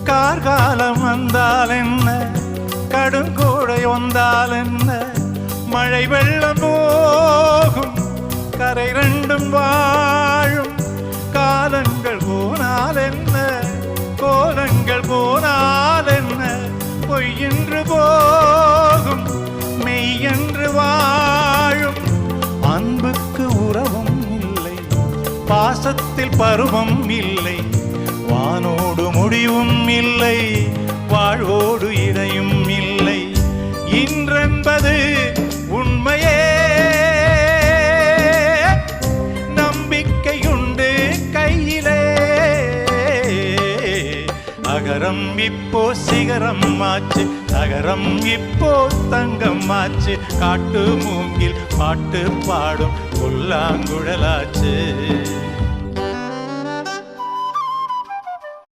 கார்காலம் வந்தால் என்ன, கடுங்கோடை வந்தால் என்ன, மழை வெள்ளம் போகும் கரை ரெண்டும் வாழும். காலங்கள் போனால் என்ன, கோலங்கள் போனால் என்ன, பொய்யென்று போகும் மெய்யென்று வாழும். அன்புக்கு உறவும் இல்லை, பாசத்தில் பருவம் இல்லை, வானோடு முடிவும் இல்லை, வாழ்வோடு இடையும் இல்லை. இன்றென்பது உண்மையே, நம்பிக்கையுண்டு கையிலே. அகரம் இப்போ சிகரம் ஆச்சு, நகரம் இப்போ தங்கம் ஆச்சு. காட்டு மூங்கில் பாட்டு பாடும் புல்லாங்குழலாச்சு.